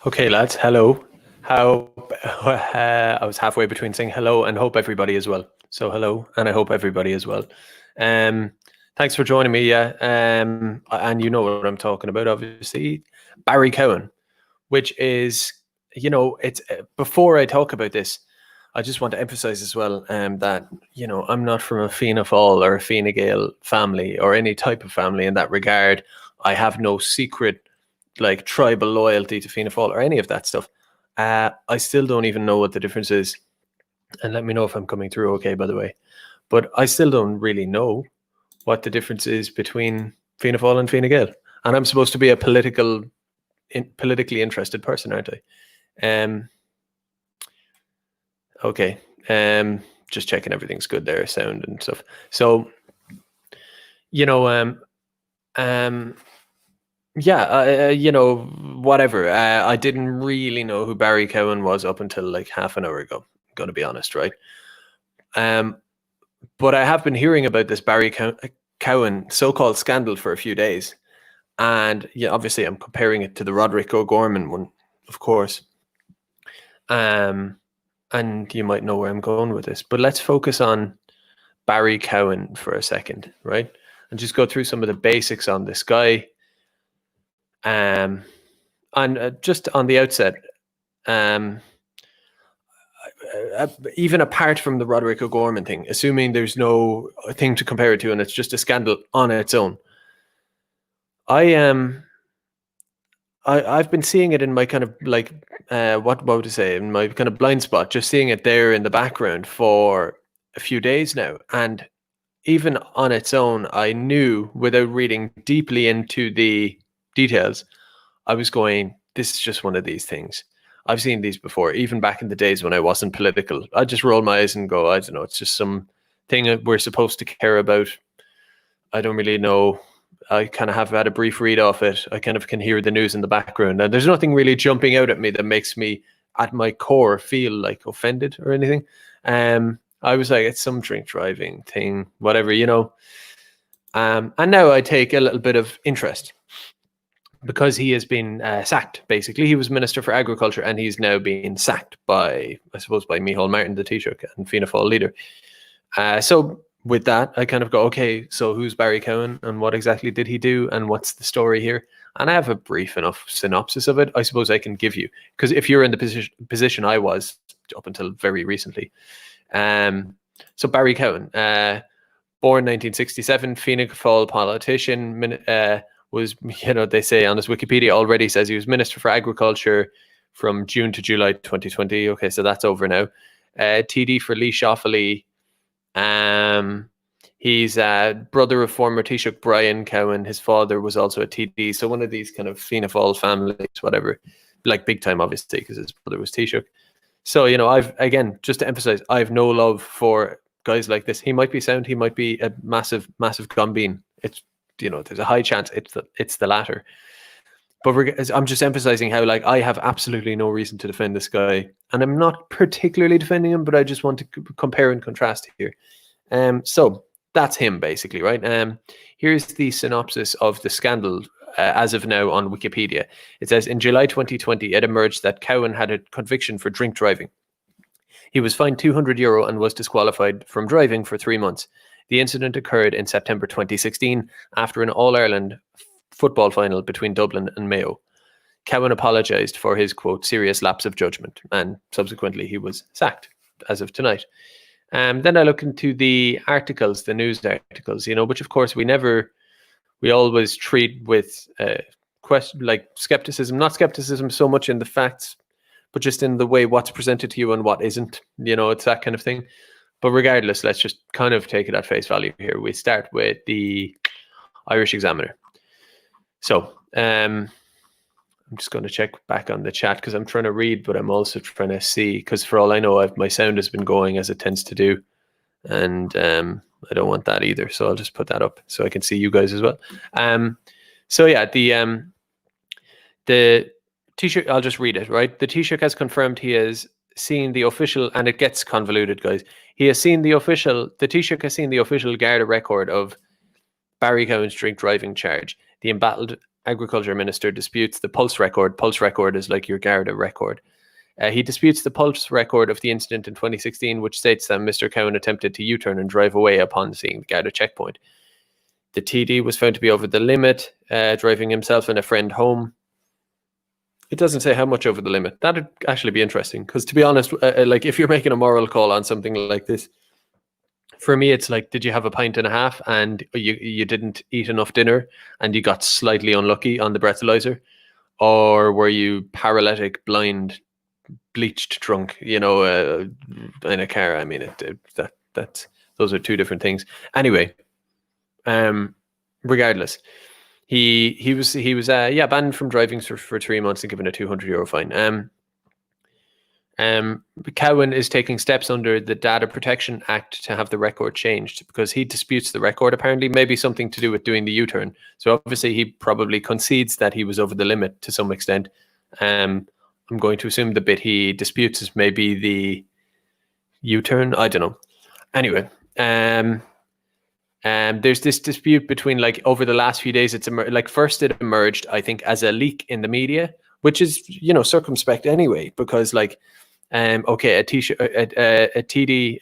Okay, lads. Hello. How I was halfway between saying hello and hope everybody is well. So hello, and I hope everybody is well. Um, Thanks for joining me. Yeah, and you know what I'm talking about, obviously. Barry Cowan, which is, it's before I talk about this, I just want to emphasize as well that I'm not from a Fianna Fáil or a Fine Gael family or any type of family in that regard. I have no secret like tribal loyalty to Fianna Fáil or any of that stuff. I still don't even know what the difference is, and let me know if I'm coming through okay. By the way, but I still don't really know what the difference is between Fianna Fáil and Fine Gael, and I'm supposed to be a politically interested person, aren't I? Okay. Just checking everything's good there, sound and stuff. So, you know, yeah, whatever. I didn't really know who Barry Cowan was up until like half an hour ago. I'm gonna be honest, right? But I have been hearing about this Barry Cowan so-called scandal for a few days, and yeah, obviously I'm comparing it to the Roderic O'Gorman one, of course. And you might know where I'm going with this, but let's focus on Barry Cowan for a second, right? And just go through some of the basics on this guy. And just on the outset, even apart from the Roderic O'Gorman thing, assuming there's no thing to compare it to and it's just a scandal on its own, I've been seeing it in my kind of like what would I say, in my kind of blind spot, just seeing it there in the background for a few days now. And even on its own, I knew without reading deeply into the details, I was going, this is just one of these things. I've seen these before, even back in the days when I wasn't political. I just roll my eyes and go, I don't know, it's just some thing that we're supposed to care about. I don't really know. I kind of have had a brief read off it. I kind of can hear the news in the background, and there's nothing really jumping out at me that makes me, at my core, feel like offended or anything. I was like, it's some drink driving thing, whatever, And now I take a little bit of interest because he has been sacked. Basically, he was Minister for Agriculture, and he's now being sacked by, I suppose, by Micheál Martin, the Taoiseach and Fianna Fáil leader. So with that, I kind of go, okay, so who's Barry Cowan and what exactly did he do and what's the story here? And I have a brief enough synopsis of it, I suppose I can give you, because if you're in the position I was up until very recently. So Barry Cowan, born 1967, Fianna Fáil politician, was, they say on his Wikipedia already says he was Minister for Agriculture from June to July 2020. Okay, so that's over now. TD for Lee Shoffley. He's a brother of former Taoiseach Brian Cowan. His father was also a TD. So one of these kind of Fianna Fáil families, whatever, like big time, obviously, because his brother was Taoiseach. So, I've, again, just to emphasize, I have no love for guys like this. He might be sound. He might be a massive, massive gumbean. It's, there's a high chance it's the latter. But I'm just emphasizing how, like, I have absolutely no reason to defend this guy, and I'm not particularly defending him, but I just want to compare and contrast here. So that's him, basically, right? Here's the synopsis of the scandal as of now on Wikipedia. It says, in July 2020, it emerged that Cowan had a conviction for drink driving. He was fined €200 and was disqualified from driving for 3 months. The incident occurred in September 2016 after an All-Ireland football final between Dublin and Mayo. Cowan apologised for his, quote, serious lapse of judgment, and subsequently he was sacked as of tonight. Then I look into the articles, the news articles, which of course we always treat with like skepticism, not skepticism so much in the facts, but just in the way what's presented to you and what isn't, it's that kind of thing. But regardless, let's just kind of take it at face value here. We start with the Irish Examiner. So I'm just going to check back on the chat because I'm trying to read, but I'm also trying to see, because for all I know, my sound has been going as it tends to do. And I don't want that either. So I'll just put that up so I can see you guys as well. So yeah, the Taoiseach, I'll just read it, right? The Taoiseach has confirmed he has seen the official, and it gets convoluted, guys. The Taoiseach has seen the official Garda record of Barry Cowan's drink driving charge. The embattled Agriculture Minister disputes the pulse record. Pulse record is like your Garda record. He disputes the pulse record of the incident in 2016, which states that Mr. Cowen attempted to U-turn and drive away upon seeing the Garda checkpoint. The TD was found to be over the limit, driving himself and a friend home. It doesn't say how much over the limit. That'd actually be interesting, because to be honest, like if you're making a moral call on something like this, for me, it's like, did you have a pint and a half and you didn't eat enough dinner and you got slightly unlucky on the breathalyzer? Or were you paralytic, blind, bleached drunk, in a car? I mean, those are two different things. Anyway, regardless, he was banned from driving for 3 months and given a €200 fine. Cowan is taking steps under the Data Protection Act to have the record changed because he disputes the record, apparently, maybe something to do with doing the U-turn. So obviously he probably concedes that he was over the limit to some extent. I'm going to assume the bit he disputes is maybe the U-turn. I don't know. Anyway, there's this dispute between, like, over the last few days, first it emerged, I think, as a leak in the media, which is, circumspect anyway, because a TD,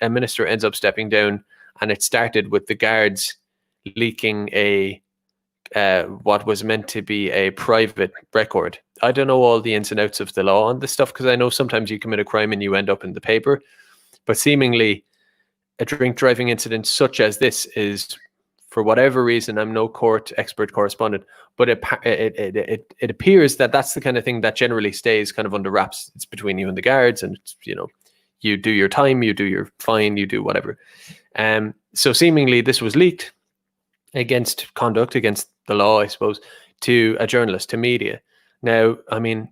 a minister, ends up stepping down, and it started with the guards leaking what was meant to be a private record. I don't know all the ins and outs of the law on this stuff, because I know sometimes you commit a crime and you end up in the paper, but seemingly a drink driving incident such as this is, for whatever reason, I'm no court expert correspondent, but it appears that that's the kind of thing that generally stays kind of under wraps. It's between you and the guards, and it's, you do your time, you do your fine, you do whatever. So seemingly this was leaked against conduct, against the law, I suppose, to a journalist, to media. Now, I mean,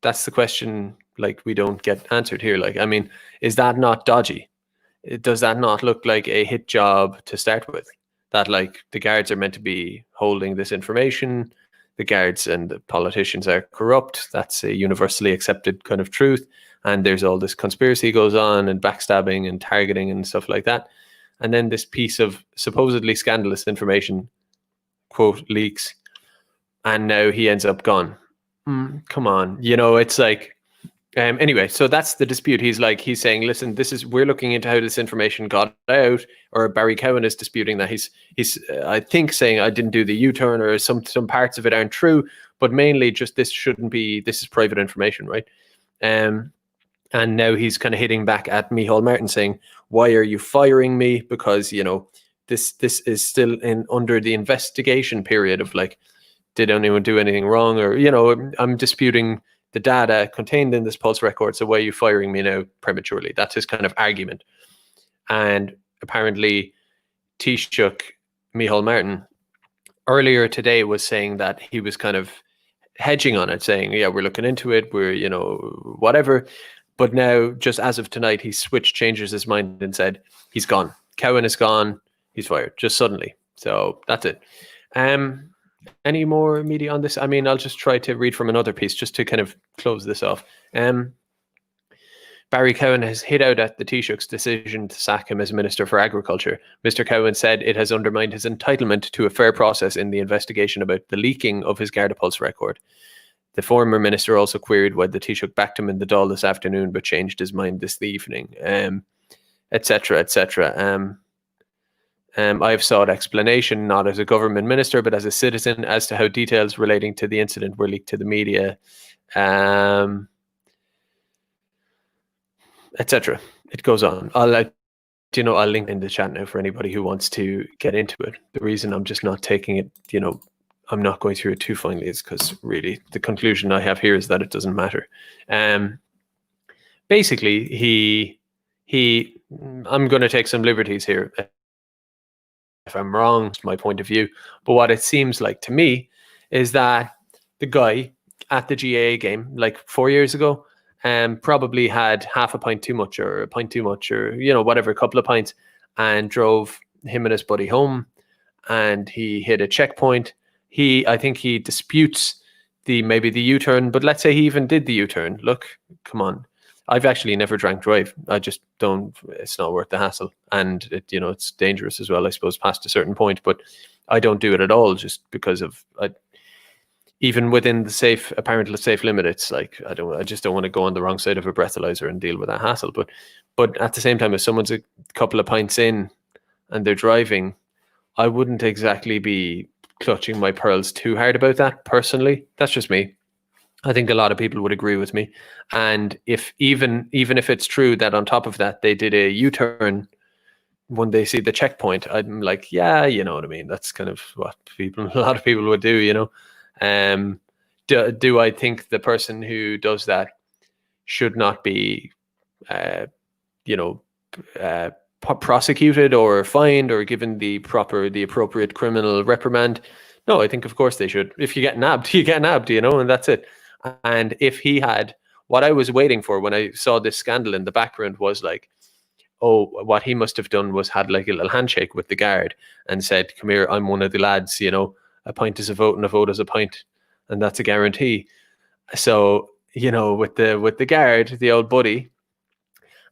that's the question, like, we don't get answered here. Like, I mean, is that not dodgy? Does that not look like a hit job to start with? That, like, the guards are meant to be holding this information, the guards and the politicians are corrupt. That's a universally accepted kind of truth. And there's all this conspiracy goes on, and backstabbing and targeting and stuff like that. And then this piece of supposedly scandalous information, quote, leaks, and now he ends up gone. Come on. It's like, anyway, so that's the dispute. He's saying, listen, we're looking into how this information got out, or Barry Cowan is disputing that. He's I think saying I didn't do the U-turn, or some parts of it aren't true, but mainly just this is private information, right? And now he's kind of hitting back at Micheál Martin, saying, why are you firing me? Because, this is still under the investigation period of, like, did anyone do anything wrong? Or, I'm disputing the data contained in this pulse record, so why are you firing me now prematurely? That's his kind of argument. And apparently Taoiseach Micheál Martin earlier today was saying that he was kind of hedging on it, saying, yeah, we're looking into it, we're, whatever. But now, just as of tonight, he changes his mind and said, he's gone. Cowan is gone. He's fired, just suddenly. So that's it. Any more media on this? I mean, I'll just try to read from another piece just to kind of close this off. Barry Cowan has hit out at the Taoiseach's decision to sack him as Minister for Agriculture. Mr. Cowan said it has undermined his entitlement to a fair process in the investigation about the leaking of his Garda Pulse record. The former minister also queried why the Taoiseach backed him in the Dáil this afternoon, but changed his mind this evening, etc., etc. I have sought explanation, not as a government minister, but as a citizen, as to how details relating to the incident were leaked to the media, etc. It goes on. I'll link in the chat now for anybody who wants to get into it. The reason I'm just not taking it, I'm not going through it too finely is because really the conclusion I have here is that it doesn't matter. Basically, I'm going to take some liberties here. If I'm wrong, it's my point of view. But what it seems like to me is that the guy at the GAA game, like 4 years ago, probably had half a pint too much, or a pint too much, or, whatever, a couple of pints, and drove him and his buddy home, and he hit a checkpoint. I think he disputes maybe the U-turn, but let's say he even did the U-turn. Look, come on. I've actually never drank drive. I just don't, it's not worth the hassle. And it's dangerous as well, I suppose, past a certain point, but I don't do it at all just because of, even within the apparently safe limit, it's like I just don't want to go on the wrong side of a breathalyzer and deal with that hassle. But at the same time, if someone's a couple of pints in and they're driving, I wouldn't exactly be clutching my pearls too hard about that personally. That's just me. I think a lot of people would agree with me. And if even if it's true that on top of that they did a U-turn when they see the checkpoint, I'm like, yeah, you know what I mean. That's kind of what a lot of people would do, you know. Do I think the person who does that should not be, you know, prosecuted or fined or given the appropriate criminal reprimand? No, I think of course they should. If you get nabbed, you get nabbed, you know, and that's it. And if he had, what I was waiting for when I saw this scandal in the background was like, oh, what he must have done was had like a little handshake with the guard and said, come here, I'm one of the lads, you know, a pint is a vote and a vote is a pint. And that's a guarantee. So, you know, with the guard, the old buddy,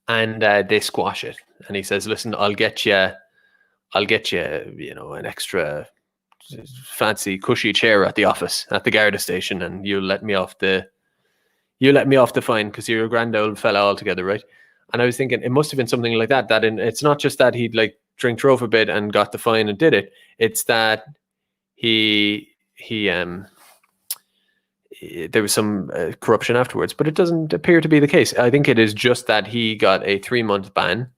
and they squash it. And he says, listen, I'll get you, you know, an extra fancy cushy chair at the office at the Garda station, and you let me off the fine because you're a grand old fella altogether, right? And I was thinking it must have been something like that. It's not just that he'd like drove a bit and got the fine and did it. It's that there was some corruption afterwards, but it doesn't appear to be the case. I think it is just that he got a 3-month ban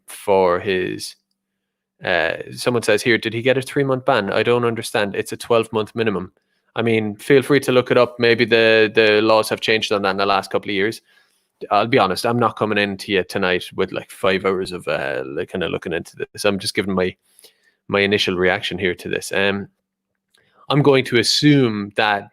for his. Someone says here, did he get a 3-month ban? I don't understand. It's a 12-month minimum. I mean, feel free to look it up. Maybe the laws have changed on that in the last couple of years. I'll be honest, I'm not coming into you tonight with like 5 hours of like kind of looking into this. I'm just giving my initial reaction here to this. I'm going to assume that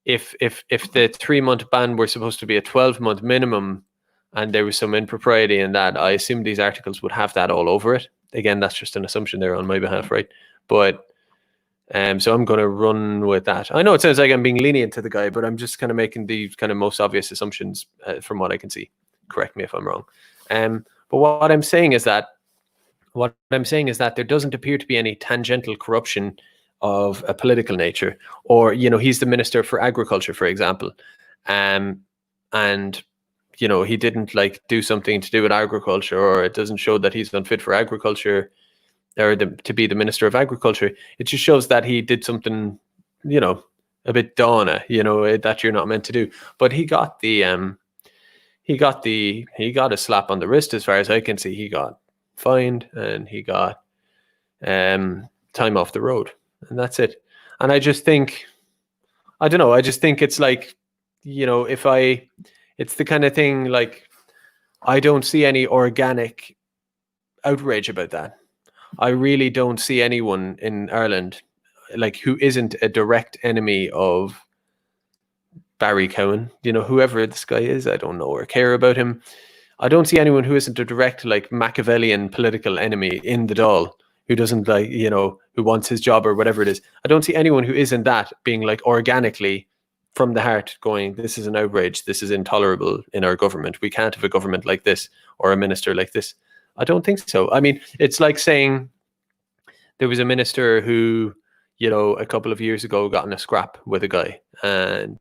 if the 3-month ban were supposed to be a 12-month minimum and there was some impropriety in that, I assume these articles would have that all over it. Again, that's just an assumption there on my behalf, right? But so I'm going to run with that. I know it sounds like I'm being lenient to the guy, but I'm just kind of making the kind of most obvious assumptions from what I can see. Correct me if I'm wrong. But what I'm saying is that there doesn't appear to be any tangential corruption of a political nature, or, you know, he's the Minister for Agriculture, for example, and you know, he didn't like do something to do with agriculture, or it doesn't show that he's unfit for agriculture or to be the Minister of Agriculture. It just shows that he did something, you know, a bit dawna, you know, that you're not meant to do. But he got a slap on the wrist, as far as I can see. He got fined and he got time off the road, and that's it. And I just think, I don't know, I just think it's like, you know, it's the kind of thing, like, I don't see any organic outrage about that. I really don't see anyone in Ireland like who isn't a direct enemy of Barry Cowan, you know, whoever this guy is. I don't know or care about him. I don't see anyone who isn't a direct like Machiavellian political enemy in the Dáil, who doesn't like, you know, who wants his job or whatever it is. I don't see anyone who isn't that being like organically from the heart going, this is an outrage, this is intolerable in our government. We can't have a government like this or a minister like this. I don't think so. I mean, it's like saying there was a minister who, you know, a couple of years ago got in a scrap with a guy, and,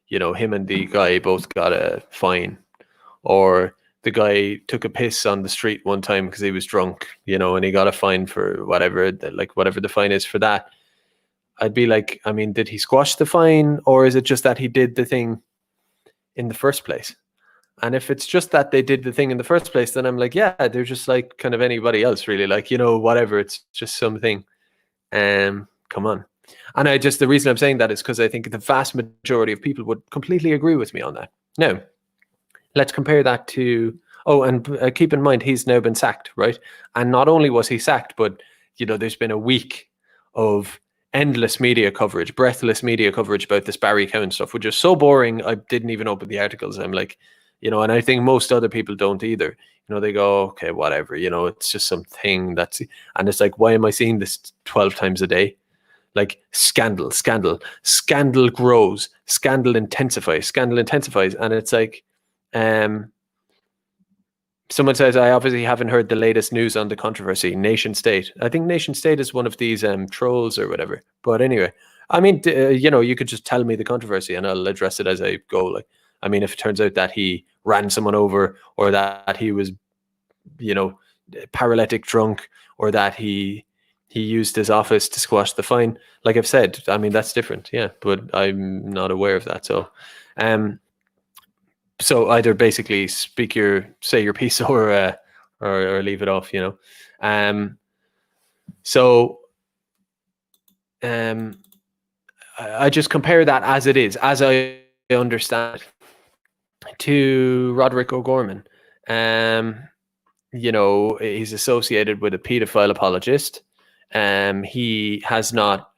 you know, him and the guy both got a fine, or the guy took a piss on the street one time because he was drunk, you know, and he got a fine for whatever the fine is for that. I'd be like, I mean, did he squash the fine, or is it just that he did the thing in the first place? And if it's just that they did the thing in the first place, then I'm like, yeah, they're just like kind of anybody else, really. Like, you know, whatever. It's just something. Come on. And the reason I'm saying that is because I think the vast majority of people would completely agree with me on that. Now, let's compare that to, and keep in mind, he's now been sacked, right? And not only was he sacked, but, you know, there's been a week of endless media coverage, breathless media coverage about this Barry Cowan stuff, which is so boring. I didn't even open the articles. I'm like, you know, and I think most other people don't either. You know, they go, okay, whatever, you know, it's just something and it's like, why am I seeing this 12 times a day? Like scandal grows, scandal intensifies. And it's like, someone says, I obviously haven't heard the latest news on the controversy. Nation State. I think Nation State is one of these trolls or whatever. But anyway, I mean, you could just tell me the controversy and I'll address it as I go. Like, I mean, if it turns out that he ran someone over, or that he was, you know, paralytic drunk, or that he used his office to squash the fine, like I've said, I mean, that's different. Yeah, but I'm not aware of that. So either basically say your piece, or leave it off. So I just compare that as it is, as I understand it, to Roderic O'Gorman. He's associated with a pedophile apologist. He has not.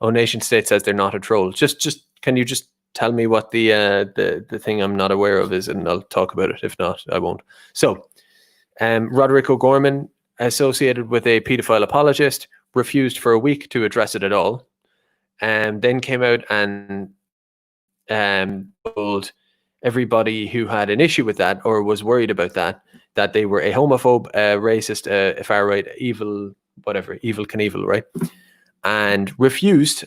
Nation State says they're not a troll. Just can you just tell me what the thing I'm not aware of is, and I'll talk about it. If not, I won't. So, Roderic O'Gorman, associated with a pedophile apologist, refused for a week to address it at all, and then came out and told everybody who had an issue with that or was worried about that they were a homophobe, a racist, a far right, evil, whatever, evil Knievel, right? And refused.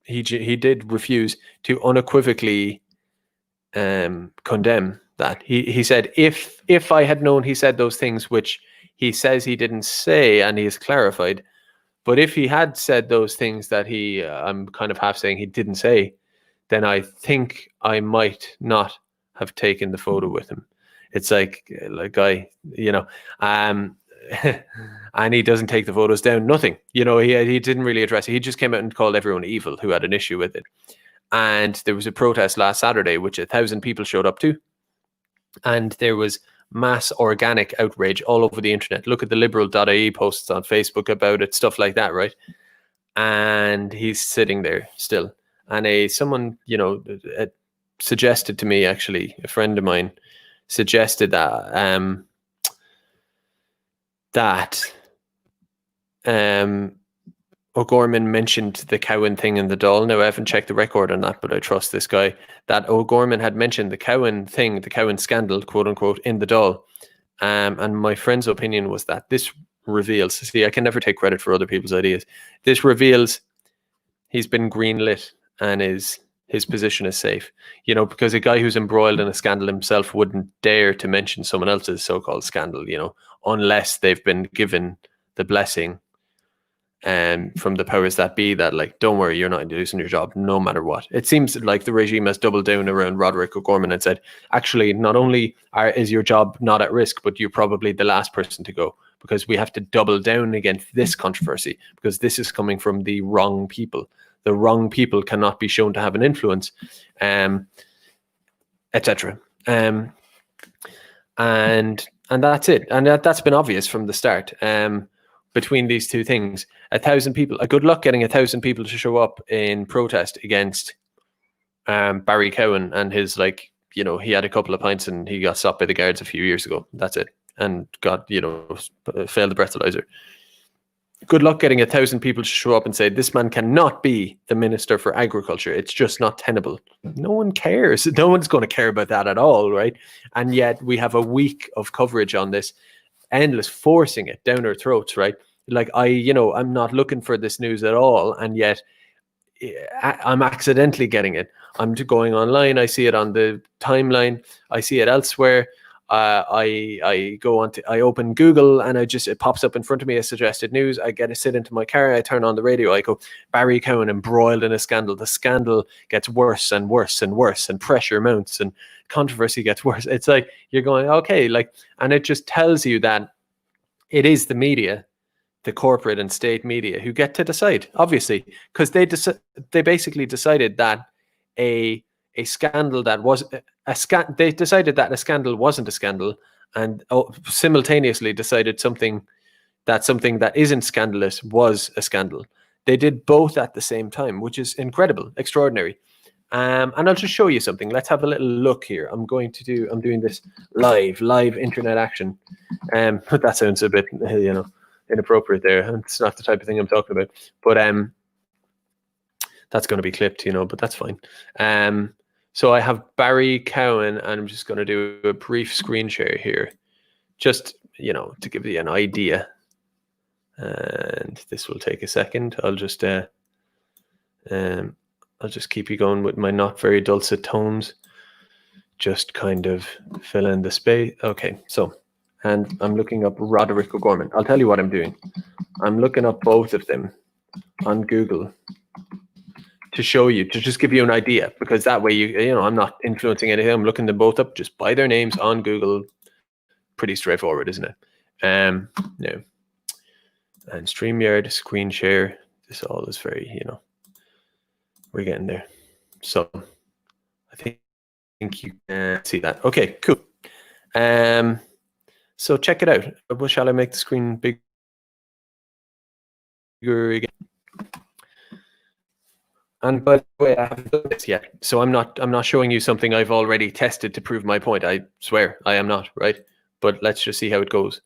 He did refuse to unequivocally condemn that. He said, if I had known he said those things, which he says he didn't say, and he has clarified, but if he had said those things that I'm kind of half saying he didn't say, then I think I might not have taken the photo with him. It's like and he doesn't take the photos down, nothing. He didn't really address it. He just came out and called everyone evil who had an issue with it. And there was a protest last Saturday, which 1,000 people showed up to. And there was mass organic outrage all over the internet. Look at the liberal.ie posts on Facebook about it, stuff like that, right? And he's sitting there still. And someone, suggested to me, actually, a friend of mine suggested that O'Gorman mentioned the Cowen thing in the Dáil. Now, I haven't checked the record on that, but I trust this guy, that O'Gorman had mentioned the Cowen thing, the Cowen scandal, quote unquote, in the Dáil. And my friend's opinion was that this reveals, see, I can never take credit for other people's ideas. This reveals he's been greenlit and his position is safe. Because a guy who's embroiled in a scandal himself wouldn't dare to mention someone else's so-called scandal, unless they've been given the blessing from the powers that be, that, like, don't worry, you're not losing your job no matter what. It seems like the regime has doubled down around Roderic O'Gorman and said, actually, not only is your job not at risk, but you're probably the last person to go, because we have to double down against this controversy, because this is coming from the wrong people. The wrong people cannot be shown to have an influence, etc. And that's it. And that's been obvious from the start. Between these two things, 1,000 people. Good luck getting 1,000 people to show up in protest against Barry Cowen and his, he had a couple of pints and he got stopped by the guards a few years ago. That's it, and got failed the breathalyzer. Good luck getting 1,000 people to show up and say, this man cannot be the Minister for Agriculture. It's just not tenable. No one cares. No one's going to care about that at all, right? And yet we have a week of coverage on this, endless, forcing it down our throats, right? Like, I'm not looking for this news at all, and yet I'm accidentally getting it. I'm going online, I see it on the timeline, I see it elsewhere. I go on to, I open Google and it pops up in front of me as suggested news. I get to sit into my car, I turn on the radio, I go, Barry Cowen embroiled in a scandal. The scandal gets worse and worse and worse, and pressure mounts and controversy gets worse. It's like, you're going, okay, and it just tells you that it is the media, the corporate and state media, who get to decide, obviously, because they basically decided that a scandal that was they decided that a scandal wasn't a scandal, and simultaneously decided something that isn't scandalous was a scandal. They did both at the same time, which is incredible, extraordinary. And I'll just show you something. Let's have a little look here. I'm doing this live internet action. But that sounds a bit, inappropriate there. It's not the type of thing I'm talking about. But that's going to be clipped, but that's fine. So I have Barry Cowen, and I'm just going to do a brief screen share here, just, to give you an idea. And this will take a second. I'll just I'll just keep you going with my not very dulcet tones. Just kind of fill in the space. Okay, so, and I'm looking up Roderic O'Gorman. I'll tell you what I'm doing. I'm looking up both of them on Google to show you, to just give you an idea, because that way you know, I'm not influencing anything. I'm looking them both up just by their names on Google. Pretty straightforward, isn't it? No. And StreamYard, screen share. This all is very, you know, we're getting there. So I think you can see that. Okay, cool. So check it out. What shall I make the screen bigger again? And by the way, I haven't done this yet, so I'm not showing you something I've already tested to prove my point. I swear I am not, right? But let's just see how it goes.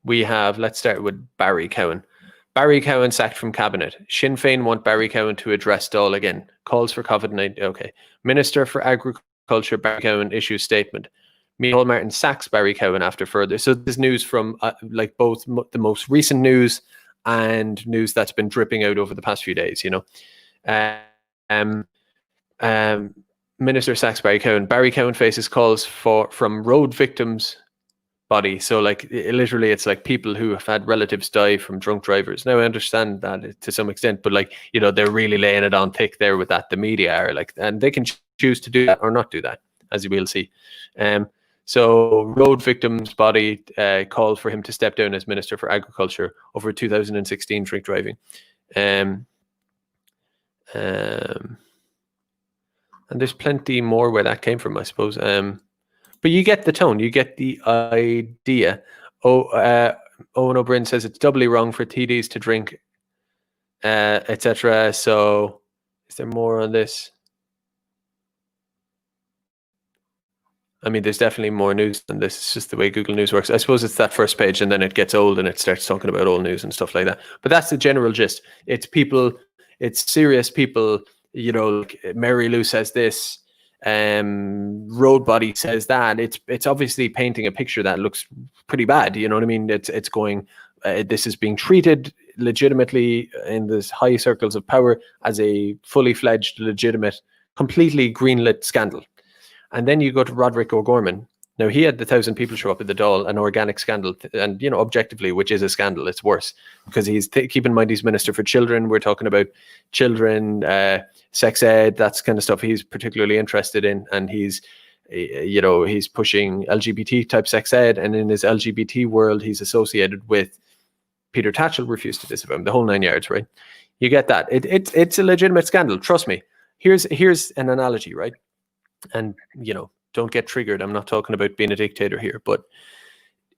We have, let's start with Barry Cowan. Barry Cowan sacked from cabinet. Sinn Féin want Barry Cowan to address Dáil again. Calls for COVID-19. Okay. Minister for Agriculture Barry Cowan issues statement. Micheál Martin sacks Barry Cowan after further. So this news from like both the most recent news and news that's been dripping out over the past few days, you know. Minister sacks Barry Cowan. Barry Cowan faces calls from road victims body. So like literally it's like people who have had relatives die from drunk drivers. Now I understand that to some extent, but like, you know, they're really laying it on thick there with that. The media are like, and they can choose to do that or not do that, as you will see. So road victims body called for him to step down as Minister for Agriculture over 2016 drink driving. And there's plenty more where that came from, I suppose. But you get the tone, you get the idea. Owen O'Brien says it's doubly wrong for TDs to drink, etc. So is there more on this? I mean, there's definitely more news than this. It's just the way Google News works. I suppose it's that first page and then it gets old and it starts talking about old news and stuff like that. But that's the general gist. It's people, it's serious people, you know, like Mary Lou says this, Road Body says that. It's obviously painting a picture that looks pretty bad. You know what I mean? It's going, this is being treated legitimately in the high circles of power as a fully fledged, legitimate, completely greenlit scandal. And then you go to Roderic O'Gorman. Now, he had 1,000 people show up at the Dáil, an organic scandal. And, you know, objectively, which is a scandal, it's worse. Because he's, keep in mind, he's Minister for Children. We're talking about children, sex ed, that kind of stuff he's particularly interested in. And he's, you know, he's pushing LGBT type sex ed. And in his LGBT world, he's associated with Peter Tatchell refused to disavow him, the whole 9 yards, right? You get that. It's a legitimate scandal. Trust me. Here's an analogy, right? And, you know, don't get triggered. I'm not talking about being a dictator here, but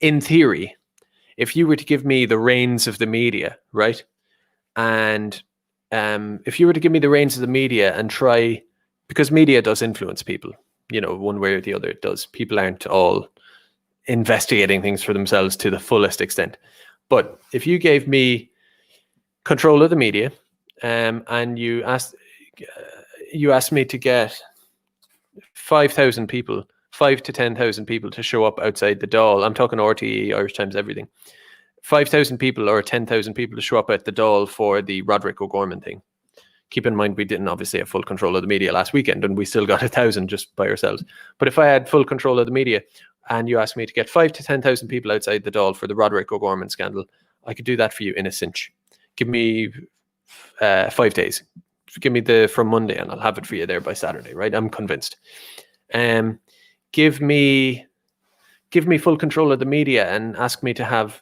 in theory, if you were to give me the reins of the media, right? And if you were to give me the reins of the media and try, because media does influence people, you know, one way or the other, it does. People aren't all investigating things for themselves to the fullest extent. But if you gave me control of the media and you asked me to get 5,000 people, 5 to 10,000 people to show up outside the Dáil. I'm talking RTE, Irish Times, everything. 5,000 people or 10,000 people to show up at the Dáil for the Roderic O'Gorman thing. Keep in mind, we didn't obviously have full control of the media last weekend, and we still got 1,000 just by ourselves. But if I had full control of the media, and you asked me to get 5 to 10,000 people outside the Dáil for the Roderic O'Gorman scandal, I could do that for you in a cinch. Give me 5 days. Give me from Monday and I'll have it for you there by Saturday, right? I'm convinced. Give me full control of the media and ask me to have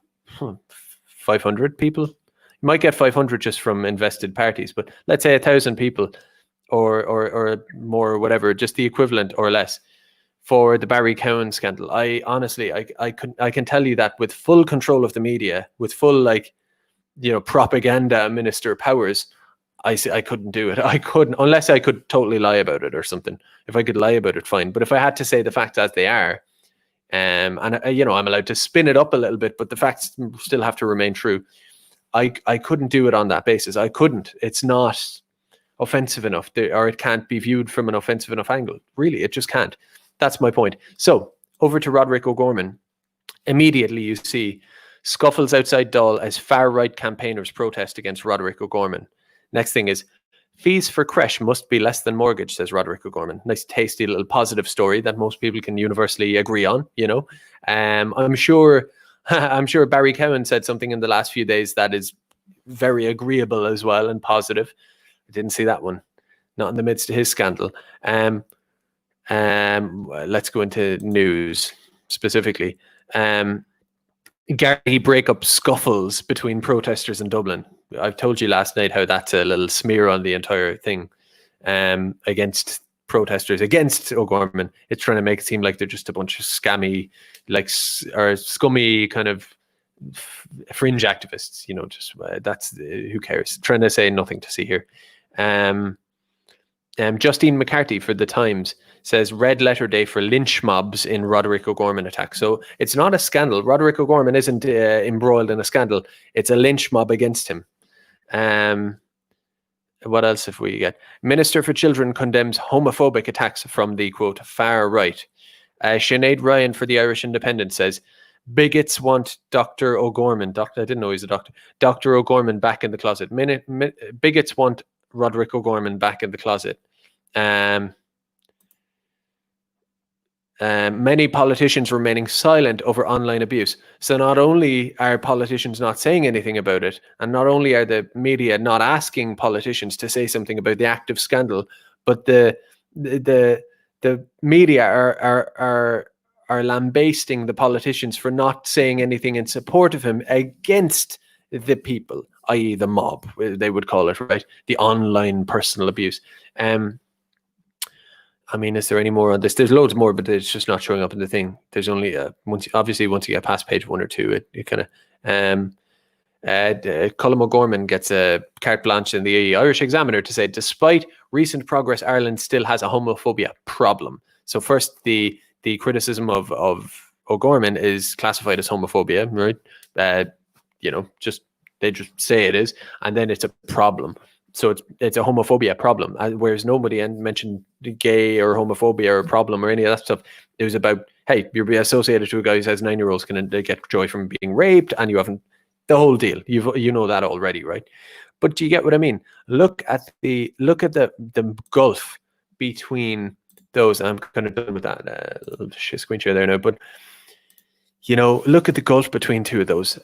500 people. You might get 500 just from invested parties, but let's say 1,000 people or more or whatever, just the equivalent or less for the Barry Cowan scandal. I honestly, I can tell you that with full control of the media, with full, like, you know, propaganda minister powers, I couldn't do it. I couldn't, unless I could totally lie about it or something. If I could lie about it, fine. But if I had to say the facts as they are, and you know, I'm allowed to spin it up a little bit, but the facts still have to remain true. I couldn't do it on that basis. I couldn't. It's not offensive enough, or it can't be viewed from an offensive enough angle. Really, it just can't. That's my point. So over to Roderic O'Gorman. Immediately you see scuffles outside Dáil as far-right campaigners protest against Roderic O'Gorman. Next thing is Fees for creche must be less than mortgage, says Roderic O'Gorman. Nice, tasty little positive story that most people can universally agree on. I'm sure, I'm sure Barry Cowan said something in the last few days that is very agreeable as well and positive. I didn't see that one, not in the midst of his scandal. Let's go into news specifically. Gardaí break up scuffles between protesters in Dublin. I've told you last night how that's a little smear on the entire thing against protesters, against O'Gorman. It's trying to make it seem like they're just a bunch of scammy, or scummy kind of fringe activists. Just that's who cares. Trying to say nothing to see here. Justine McCarthy for The Times says red letter day for lynch mobs in Roderic O'Gorman attack. So it's not a scandal. Roderic O'Gorman isn't embroiled in a scandal. It's a lynch mob against him. What else have we got? Minister for Children condemns homophobic attacks from the, quote, far right. Sinead Ryan for the Irish Independent says, bigots want Dr. O'Gorman. I didn't know he's a doctor. Dr. O'Gorman back in the closet. Bigots want Roderic O'Gorman back in the closet. Many politicians remaining silent over online abuse. So not only are politicians not saying anything about it, and not only are the media not asking politicians to say something about the active scandal, but the media are lambasting the politicians for not saying anything in support of him against the people, i.e. the mob, they would call it, right? The online personal abuse. I mean, is there any more on this? There's loads more, but it's just not showing up in the thing. There's only once you get past page 1 or 2, it kind of Colm O'Gorman gets a carte blanche in the Irish Examiner to say, despite recent progress, Ireland still has a homophobia problem. So first, the criticism of O'Gorman is classified as homophobia, right? They just say it is, and then it's a problem. So it's a homophobia problem, whereas nobody mentioned gay or homophobia or a problem or any of that stuff. It was about, hey, you're associated to a guy who says 9-year-olds can get joy from being raped, and you haven't, the whole deal. You know that already, right? But do you get what I mean? Look at the gulf between those. I'm kind of done with that screen share there now, but look at the gulf between two of those.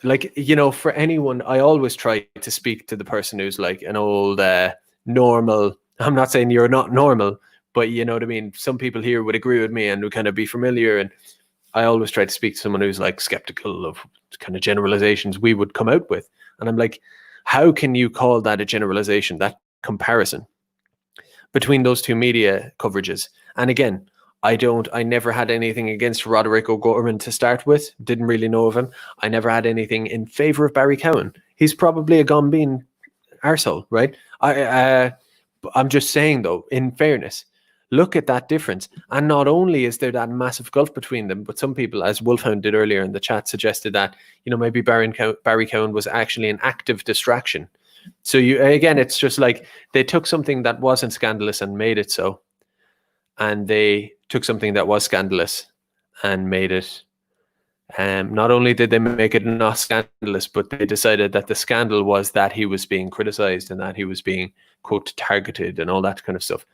For anyone, I always try to speak to the person who's like an old normal. I'm not saying you're not normal, but you know what I mean? Some people here would agree with me and would kind of be familiar. And I always try to speak to someone who's like skeptical of kind of generalizations we would come out with. And I'm like, how can you call that a generalization, that comparison between those two media coverages? And again, I never had anything against Roderic O'Gorman to start with. Didn't really know of him. I never had anything in favor of Barry Cowan. He's probably a gone-bean arsehole, right? I'm just saying, though, in fairness, look at that difference. And not only is there that massive gulf between them, but some people, as Wolfhound did earlier in the chat, suggested that, maybe Barry Cowan was actually an active distraction. So it's just like they took something that wasn't scandalous and made it so. And they took something that was scandalous and made it. Not only did they make it not scandalous, but they decided that the scandal was that he was being criticized and that he was being, quote, targeted and all that kind of stuff.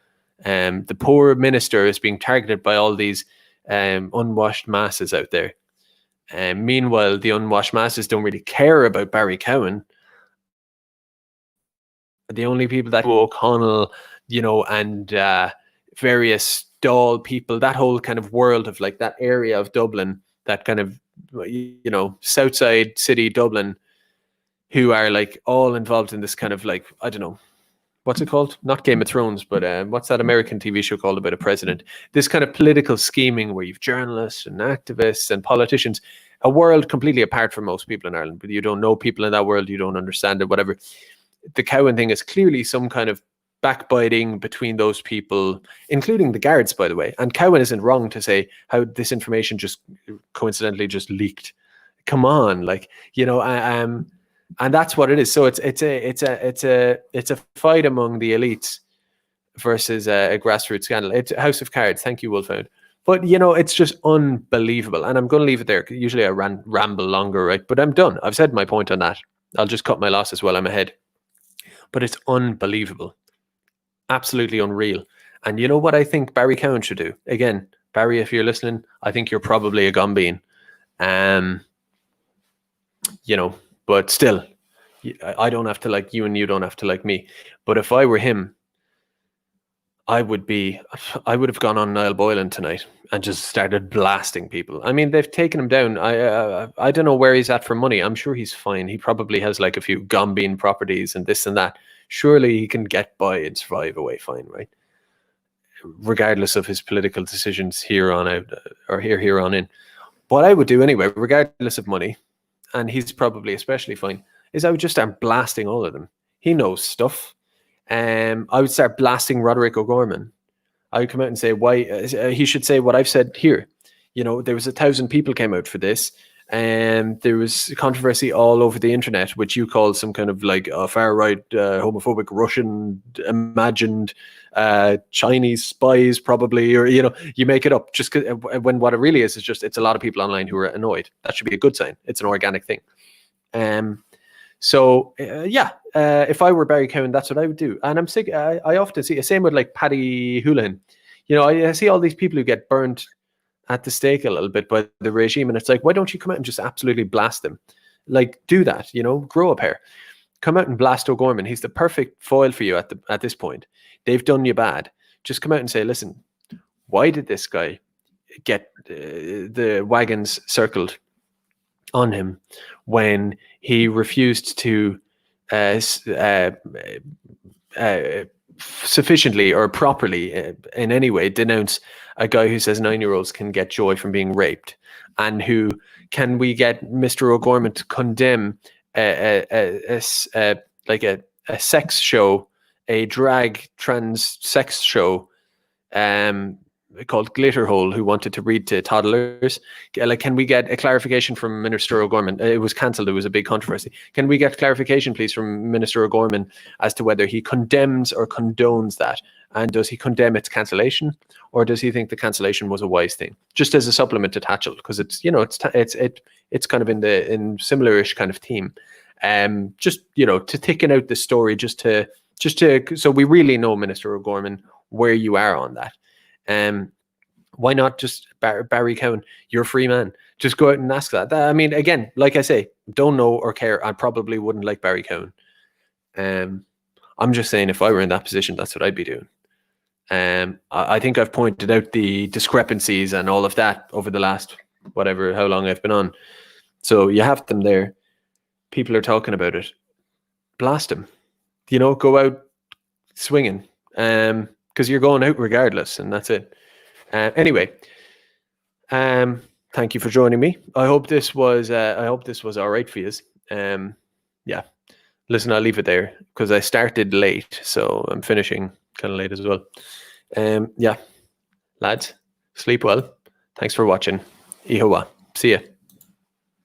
The poor minister is being targeted by all these unwashed masses out there. Meanwhile, the unwashed masses don't really care about Barry Cowan. The only people that O'Connell, and various Dáil people, that whole kind of world of like that area of Dublin, that kind of, Southside city Dublin, who are like all involved in this kind of like, I don't know, what's it called? Not Game of Thrones, but what's that American TV show called about a president? This kind of political scheming where you've journalists and activists and politicians, a world completely apart from most people in Ireland, but you don't know people in that world, you don't understand it, whatever. The Cowan thing is clearly some kind of backbiting between those people, including the guards, by the way. And Cowan isn't wrong to say how this information just coincidentally just leaked. Come on, and that's what it is. So it's a fight among the elites versus a grassroots scandal. It's House of Cards. Thank you, Wolfhound. But it's just unbelievable. And I'm going to leave it there. Usually I ramble longer, right? But I'm done. I've said my point on that. I'll just cut my losses while I'm ahead. But it's unbelievable. Absolutely unreal. And you know what I think Barry Cowan should do? Again, Barry, if you're listening, I think you're probably a gum bean. But still, I don't have to like you and you don't have to like me. But if I were him, I would have gone on Niall Boylan tonight and just started blasting people. I mean, they've taken him down. I don't know where he's at for money. I'm sure he's fine. He probably has like a few Gombean properties and this and that. Surely he can get by and survive away fine, right? Regardless of his political decisions here on out or here on in. What I would do anyway, regardless of money, and he's probably especially fine, is I would just start blasting all of them. He knows stuff. I would start blasting Roderic O'Gorman. I would come out and say why he should say what I've said here. There was 1,000 people came out for this, and there was controversy all over the internet, which you call some kind of like a far right, homophobic Russian imagined Chinese spies, probably, or you make it up just when what it really is just it's a lot of people online who are annoyed. That should be a good sign. It's an organic thing. If I were Barry Cowan, that's what I would do. And I'm sick. I often see the same with like Paddy Houlihan. I see all these people who get burned at the stake a little bit by the regime, and it's like, why don't you come out and just absolutely blast them? Like, do that. Grow a pair. Come out and blast O'Gorman. He's the perfect foil for you at this point. They've done you bad. Just come out and say, listen, why did this guy get the wagons circled on him when he refused to sufficiently or properly in any way denounce a guy who says 9-year-olds can get joy from being raped, and who can we get Mr. O'Gorman to condemn a sex show, a drag trans sex show called Glitterhole, who wanted to read to toddlers. Like, can we get a clarification from Minister O'Gorman? It was cancelled. It was a big controversy. Can we get clarification, please, from Minister O'Gorman as to whether he condemns or condones that? And does he condemn its cancellation, or does he think the cancellation was a wise thing, just as a supplement to Tatchell? Because it's kind of in similar-ish kind of theme. Just to thicken out the story, just to so we really know, Minister O'Gorman, where you are on that. Why not just Barry Cowan? You're a free man. Just go out and ask that. I mean, again, like I say, don't know or care. I probably wouldn't like Barry Cowan. I'm just saying, if I were in that position, that's what I'd be doing. I think I've pointed out the discrepancies and all of that over the last how long I've been on. So you have them there. People are talking about it. Blast them. Go out swinging. Because you're going out regardless, and that's it. Anyway, thank you for joining me. I hope this was all right for you. Yeah. Listen, I'll leave it there because I started late, so I'm finishing kind of late as well. Yeah, lads, sleep well. Thanks for watching. Ihowa. See ya.